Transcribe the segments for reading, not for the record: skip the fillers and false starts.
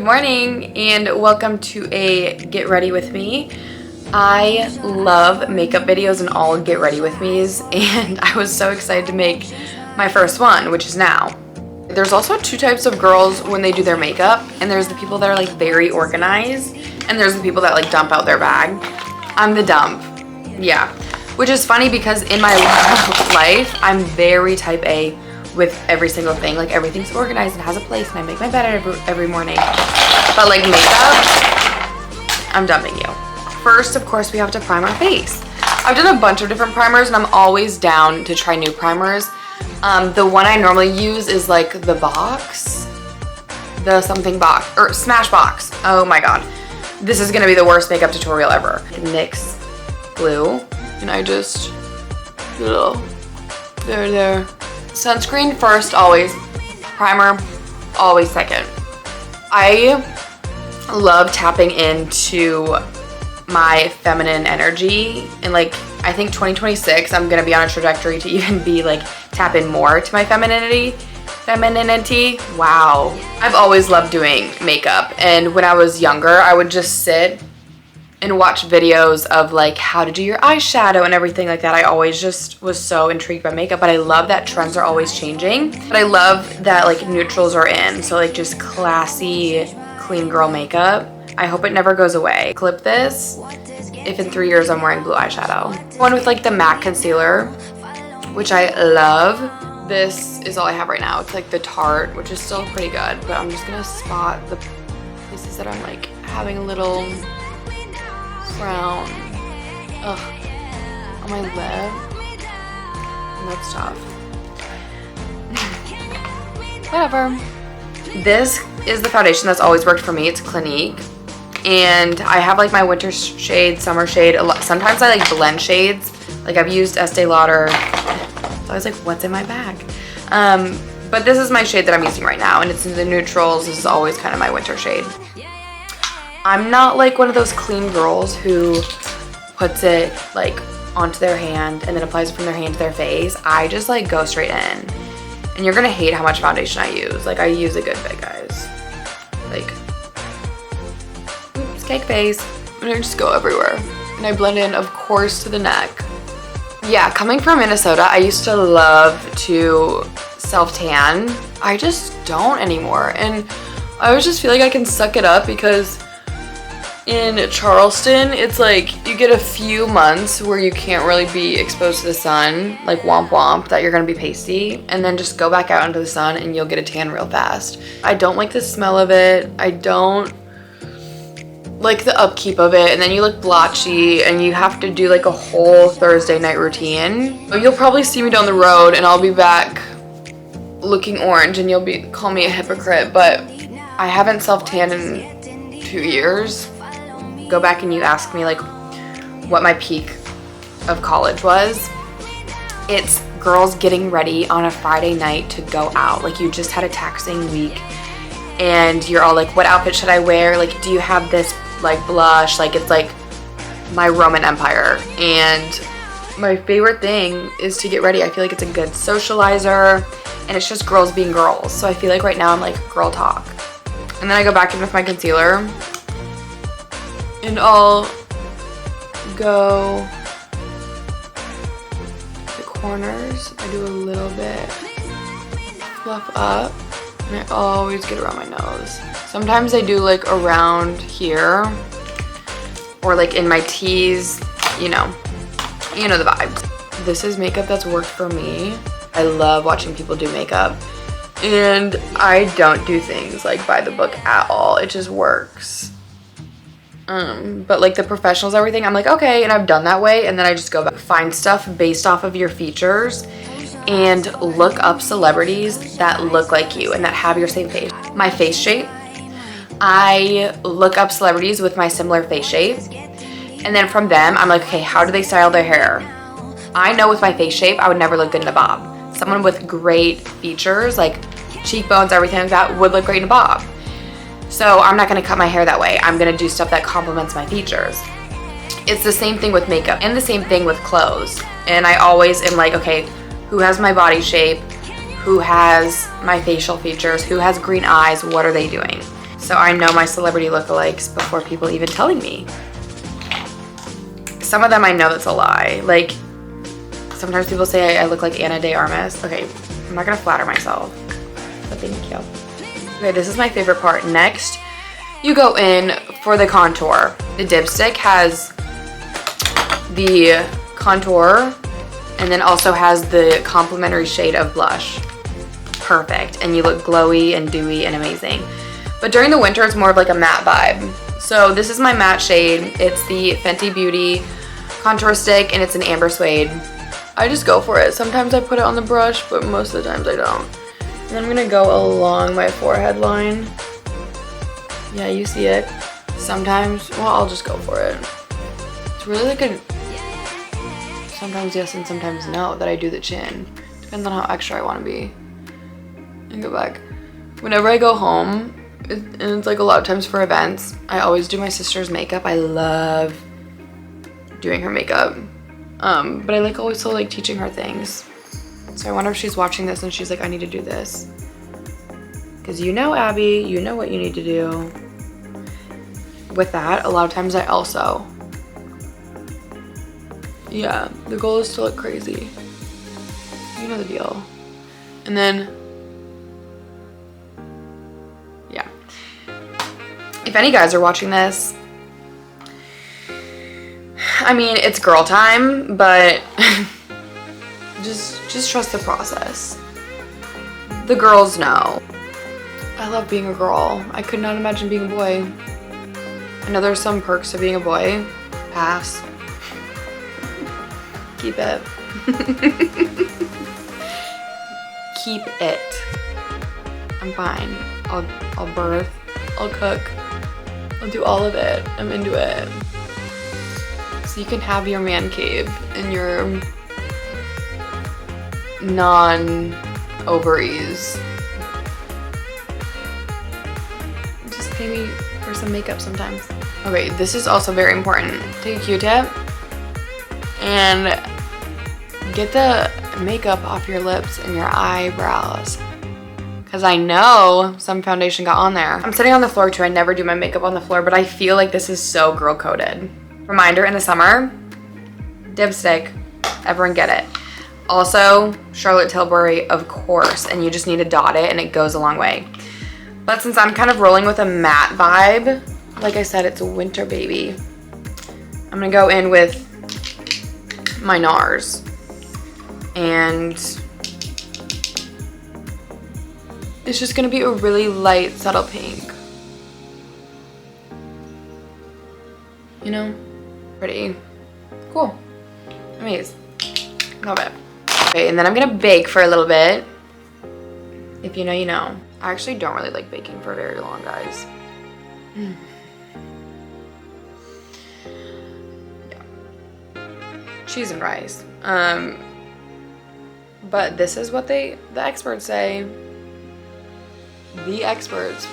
morning and welcome to a get ready with me. I love makeup videos and all get ready with me's, and I was so excited to make my first one, which is now. There's also two types of girls when they do their makeup, and there's the people that are like very organized, and there's the people that like dump out their bag. I'm the dump, yeah. Which is funny because in my life, I'm very type A with every single thing. Like everything's organized and has a place, and I make my bed every morning. But like makeup, I'm dumping you. First, of course, we have to prime our face. I've done a bunch of different primers and I'm always down to try new primers. The one I normally use is like the box, the something box, or Smashbox. Oh my God. This is gonna be the worst makeup tutorial ever. NYX glue, and I just, there. Sunscreen first, always. Primer, always second. I love tapping into my feminine energy, and like I think 2026 I'm gonna be on a trajectory to even be like tap in more to my femininity. Wow. I've always loved doing makeup, and when I was younger I would just sit and watch videos of like how to do your eyeshadow and everything like that. I always just was so intrigued by makeup, but I love that trends are always changing. But I love that like neutrals are in, so like just classy clean girl makeup. I hope it never goes away. Clip this if in 3 years I'm wearing blue eyeshadow. One with like the matte concealer, which I love. This is all I have right now. It's like the Tarte, which is still pretty good, but I'm just gonna spot the places that I'm like having a little frown. Ugh. On my lip. And that's tough. Whatever. This is the foundation that's always worked for me. It's Clinique. And I have like my winter shade, summer shade. Sometimes I like blend shades. Like I've used Estee Lauder. So I was like, what's in my bag? But this is my shade that I'm using right now, and it's in the neutrals. This is always kind of my winter shade. I'm not like one of those clean girls who puts it like onto their hand and then applies it from their hand to their face. I just like go straight in. And you're gonna hate how much foundation I use. Like I use a good bit, guys. Like, oops, cake face. And I just go everywhere. And I blend in, of course, to the neck. Yeah, coming from Minnesota, I used to love to self-tan. I just don't anymore. And I always just feel like I can suck it up because in Charleston, it's like you get a few months where you can't really be exposed to the sun, like womp womp, that you're gonna be pasty, and then just go back out into the sun and you'll get a tan real fast. I don't like the smell of it. I don't like the upkeep of it, and then you look blotchy and you have to do like a whole Thursday night routine. You'll probably see me down the road and I'll be back looking orange and you'll call me a hypocrite, but I haven't self-tanned in 2 years. Go back and you ask me like what my peak of college was. It's girls getting ready on a Friday night to go out. Like you just had a taxing week and you're all like, what outfit should I wear? Like, do you have this like blush? Like it's like my Roman Empire. And my favorite thing is to get ready. I feel like it's a good socializer, and it's just girls being girls. So I feel like right now I'm like girl talk. And then I go back in with my concealer. And I'll go the corners. I do a little bit fluff up, and I always get around my nose. Sometimes I do like around here or like in my T's, you know the vibes. This is makeup that's worked for me. I love watching people do makeup, and I don't do things like by the book at all. It just works. But like the professionals, everything, I'm like, okay, and I've done that way, and then I just go back, find stuff based off of your features and look up celebrities that look like you and that have your same face. My face shape, I look up celebrities with my similar face shape, and then from them, I'm like, okay, how do they style their hair? I know with my face shape, I would never look good in a bob. Someone with great features, like cheekbones, everything like that, would look great in a bob. So I'm not gonna cut my hair that way. I'm gonna do stuff that complements my features. It's the same thing with makeup and the same thing with clothes. And I always am like, okay, who has my body shape? Who has my facial features? Who has green eyes? What are they doing? So I know my celebrity lookalikes before people even telling me. Some of them I know that's a lie. Like, sometimes people say I look like Ana de Armas. Okay, I'm not gonna flatter myself, but thank you. Okay, this is my favorite part. Next, you go in for the contour. The dipstick has the contour and then also has the complementary shade of blush. Perfect, and you look glowy and dewy and amazing. But during the winter, it's more of like a matte vibe. So this is my matte shade. It's the Fenty Beauty contour stick, and it's an amber suede. I just go for it. Sometimes I put it on the brush, but most of the times I don't. And then I'm gonna go along my forehead line. Yeah, you see it. Sometimes, well, I'll just go for it. It's really like a sometimes yes and sometimes no that I do the chin. Depends on how extra I want to be. And go back. Whenever I go home, and it's like a lot of times for events, I always do my sister's makeup. I love doing her makeup. But I like also like teaching her things. So I wonder if she's watching this and she's like, I need to do this. Because you know, Abby, you know what you need to do. With that, a lot of times I also, yeah, the goal is to look crazy. You know the deal. And then, yeah. If any guys are watching this, I mean, it's girl time, but just trust the process. The girls know. I love being a girl. I could not imagine being a boy. I know there's some perks to being a boy. Pass. Keep it. Keep it. I'm fine. I'll birth. I'll cook. I'll do all of it. I'm into it. So you can have your man cave and your non-ovaries. Just pay me for some makeup sometimes. Okay, this is also very important. Take a Q-tip and get the makeup off your lips and your eyebrows. Because I know some foundation got on there. I'm sitting on the floor too. I never do my makeup on the floor, but I feel like this is so girl coded. Reminder, in the summer, dipstick, everyone get it. Also, Charlotte Tilbury, of course, and you just need to dot it and it goes a long way. But since I'm kind of rolling with a matte vibe, like I said, it's a winter baby. I'm gonna go in with my NARS. And it's just gonna be a really light, subtle pink. You know? Pretty. Cool. Amazing. Love it. Okay, and then I'm gonna bake for a little bit. If you know, you know. I actually don't really like baking for very long, guys. Yeah. Cheese and rice. But this is what the experts say. The experts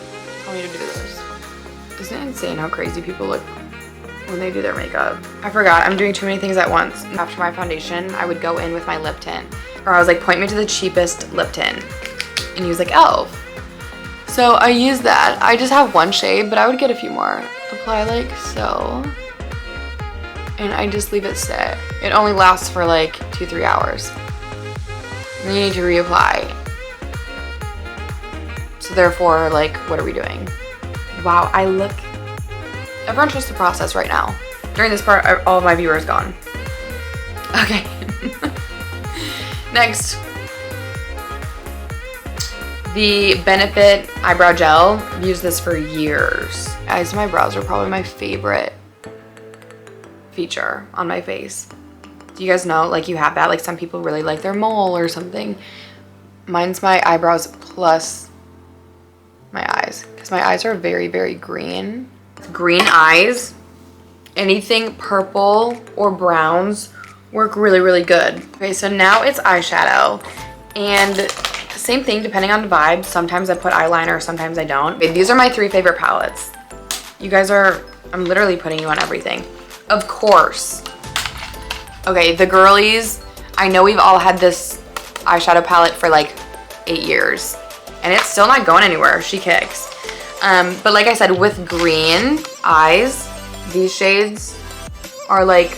tell me to do this. Isn't it insane how crazy people look when they do their makeup? I forgot, I'm doing too many things at once. After my foundation, I would go in with my lip tint. Or I was like, point me to the cheapest lip tint. And use like e.l.f. So I use that. I just have one shade, but I would get a few more. Apply like so. And I just leave it sit. It only lasts for like 2-3 hours. And then you need to reapply. So therefore, like, what are we doing? Wow, I look... Everyone trusts the process right now. During this part, all of my viewers gone. Okay. Next. The Benefit Eyebrow Gel. I've used this for years. Eyes and my brows are probably my favorite feature on my face. Do you guys know, like, you have that? Like, some people really like their mole or something. Mine's my eyebrows plus my eyes. Because my eyes are very, very green. Green eyes, anything purple or browns work really, really good. Okay, so now it's eyeshadow. And same thing, depending on the vibe. Sometimes I put eyeliner, sometimes I don't. Okay, these are my 3 favorite palettes. You guys are, I'm literally putting you on everything. Of course. Okay, the girlies. I know we've all had this eyeshadow palette for like 8 years. And it's still not going anywhere. She kicks. But like I said, with green eyes, these shades are like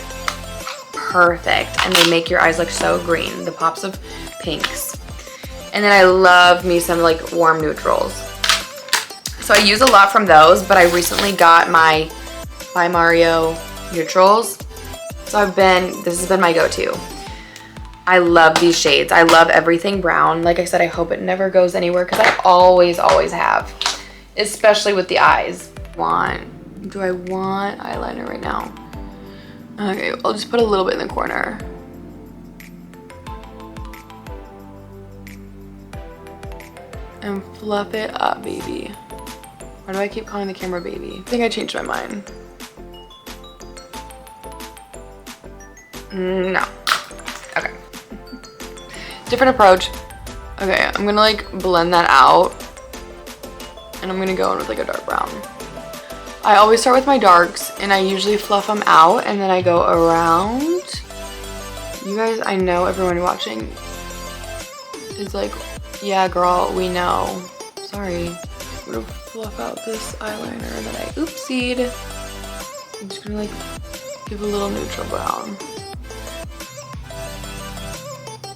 perfect, and they make your eyes look so green. The pops of pinks. And then I love me some like warm neutrals. So I use a lot from those, but I recently got my By Mario neutrals. So this has been my go-to. I love these shades. I love everything brown. Like I said, I hope it never goes anywhere because I always have, especially with the eyes. Do I want eyeliner right now? Okay, I'll just put a little bit in the corner. And fluff it up, baby. Why do I keep calling the camera baby? I think I changed my mind. No. Okay. Different approach. Okay, I'm gonna like blend that out. And I'm gonna go in with like a dark brown. I always start with my darks and I usually fluff them out and then I go around. You guys, I know everyone watching is like, yeah girl, we know. Sorry. I'm gonna fluff out this eyeliner and then I oopsied. I'm just gonna like give a little neutral brown.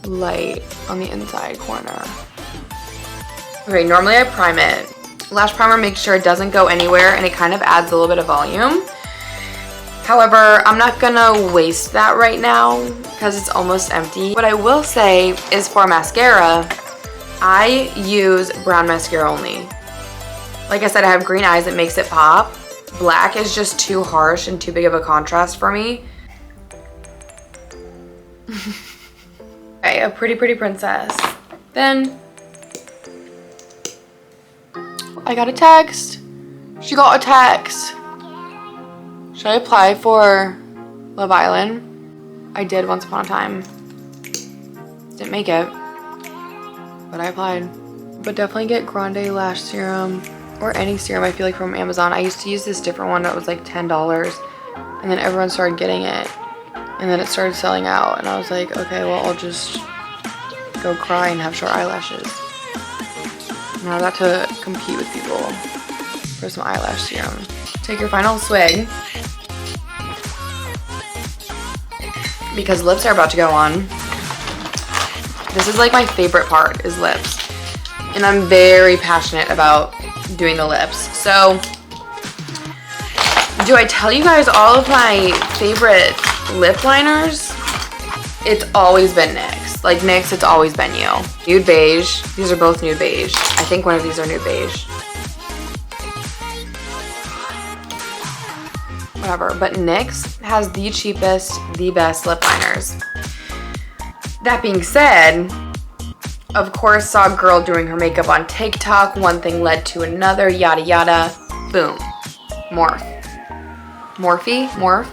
Light on the inside corner. Okay, normally I prime it. Lash primer makes sure it doesn't go anywhere and it kind of adds a little bit of volume. However, I'm not gonna waste that right now because it's almost empty. What I will say is for mascara, I use brown mascara only. Like I said, I have green eyes, it makes it pop. Black is just too harsh and too big of a contrast for me. Okay, a pretty princess. Then I got a text. She got a text. Should I apply for Love Island? I did once upon a time. Didn't make it, but I applied. But definitely get Grande Lash Serum or any serum I feel like from Amazon. I used to use this different one that was like $10 and then everyone started getting it and then it started selling out and I was like, okay, well I'll just go cry and have short eyelashes. Now I got to compete with people for some eyelash serum. Take your final swig because lips are about to go on. This is like my favorite part is lips. And I'm very passionate about doing the lips. So, do I tell you guys all of my favorite lip liners? It's always been NYX. Like NYX, it's always been you. Nude beige. These are both nude beige. I think one of these are nude beige. Whatever. But NYX has the cheapest, the best lip liners. That being said, of course, saw a girl doing her makeup on TikTok. One thing led to another, yada yada. Boom. Morph. Morph.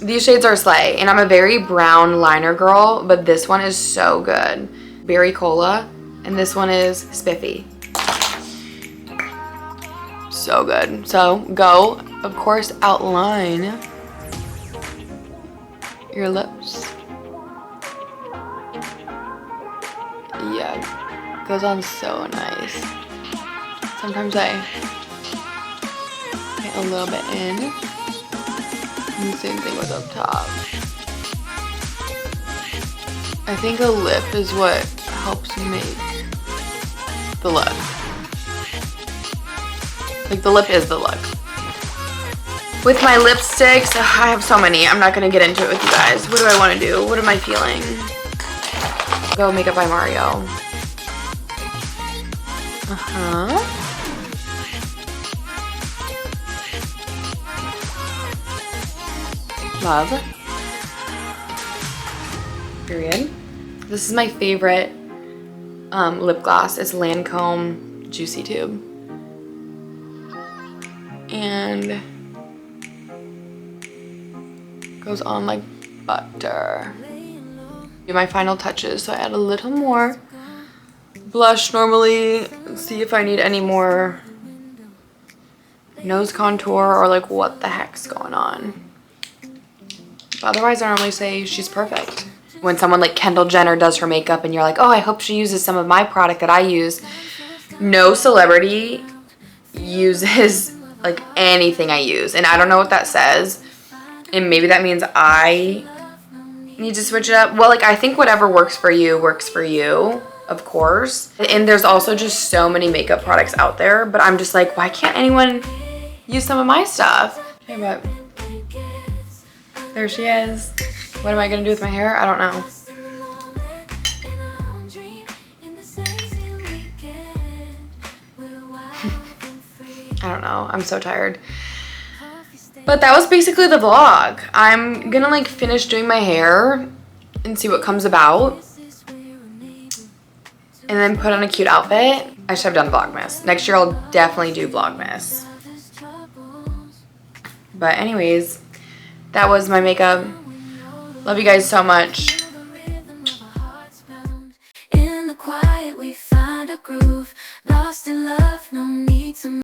These shades are slay, and I'm a very brown liner girl, but this one is so good. Berry Cola, and this one is Spiffy. So good. So go, of course, outline your lips. Yeah, goes on so nice. Sometimes I paint a little bit in. And the same thing with up top. I think a lip is what helps make the look. Like the lip is the look. With my lipsticks, I have so many. I'm not gonna get into it with you guys. What do I want to do? What am I feeling? Go Makeup by Mario. Love. Period. This is my favorite lip gloss. It's Lancome Juicy Tube. And goes on like butter. Do my final touches, so I add a little more blush normally. See if I need any more nose contour or like what the heck's going on. But otherwise, I normally say she's perfect. When someone like Kendall Jenner does her makeup and you're like, oh, I hope she uses some of my product that I use. No celebrity uses like anything I use, and I don't know what that says, and maybe that means I need to switch it up. Well, like I think whatever works for you, of course. And there's also just so many makeup products out there, but I'm just like, why can't anyone use some of my stuff? Okay, but there she is. What am I gonna do with my hair? I don't know. I don't know. I'm so tired. But that was basically the vlog. I'm gonna like finish doing my hair and see what comes about. And then put on a cute outfit. I should have done Vlogmas. Next year I'll definitely do Vlogmas. But anyways, that was my makeup. Love you guys so much. In the quiet we find a groove, lost in love.